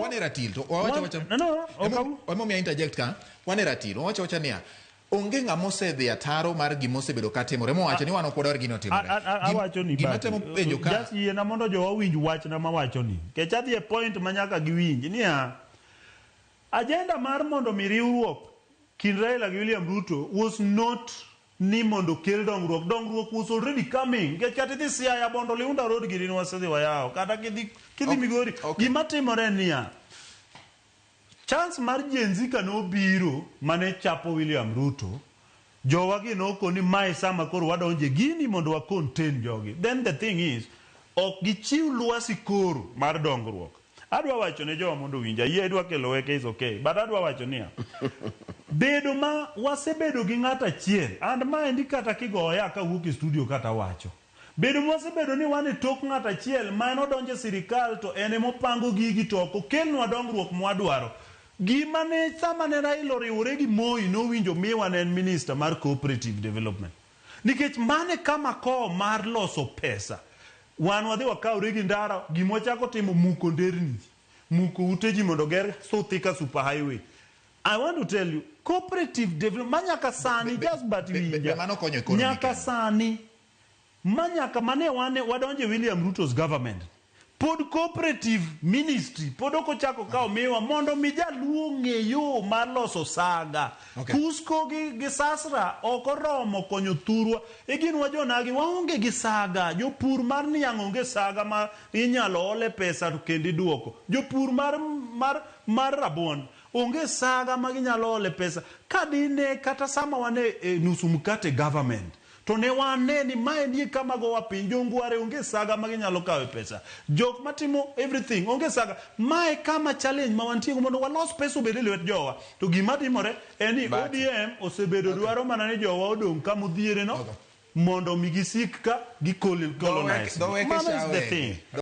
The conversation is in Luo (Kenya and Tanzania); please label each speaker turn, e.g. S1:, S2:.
S1: wane ratil to wamo mi interject ka wane ratil wacha niya onge ng'ama osedhi ataro mar gima osebedo katimore mowacho ni wan ok wadwar gino timore.
S2: Awacho ni
S1: gima temo penjo ka
S2: just yiena mondo jowa winj wachna mawacho ni kech adhi e point ma nyaka giwinj niya agenda mar mondo mi riwruok kind Raila gi William Ruto was not ni mondo kel dongruok was already coming. Kech kata idhi Siaya Bondo Liunda Road girini wasedhi wayawo kata kidhi Migori gima timore niya chance mar Gen Z ka nobiro mane chapo William Ruto jowa gi nokoni mae sama koro wadonje gini mondo wa contain jogi. Then the thing is ok gichiw lwasi koro mar dongruok. Adwa wacho ne jowa mondo winja yie adwa kelo weke is okay but adwa wacho niya bedo ma wasebedo gi ng'at achiel and maendi kata kigoya ka wuok e studio kata wacho bedo ma wasebedo ni wan e tok ng'at achiel ma en odonje sirikal to en emopango gigi to ok okelnwa dongruok mwadwaro. Gima ne sama ne Raila oriwore gi Moi nowinjo miwa ne en minister mar cooperative development nikech mane kama ko mar loso pesa wan wadhi wakawre gi ndara gima wachako timo muko nderni muko uteji mondo ger Thika super highway. I want to tell you cooperative development manyaka sani just but winja nyaka sani manyaka mane wadonje William Ruto's government pod cooperative ministry pod okochako kao miwa mondo mi Jaluo ng'eyo mar loso saga Kusko gi Sasra okoromo konyo thurwa eginwa jonagi waonge gi saga jopur mar niang' onge saga ma inyalo ole pesa to kendi duoko jopur mar rabuon onge saga ma ginyalo ole pesa kadine kata sama wane nusu mkate government to ne wane ni maendi kama gowa piny jongware onge saga ma ginyalo kawe pesa jok matimo everything onge saga mae kama challenge ma wantiego mondo walos pesa obed e lwet jowa to gima timore en ni ODM osebedo dwaro mana ni jowa odong' kama odhiere no mondo mi gisik ka gikolonize. Mano is the thing.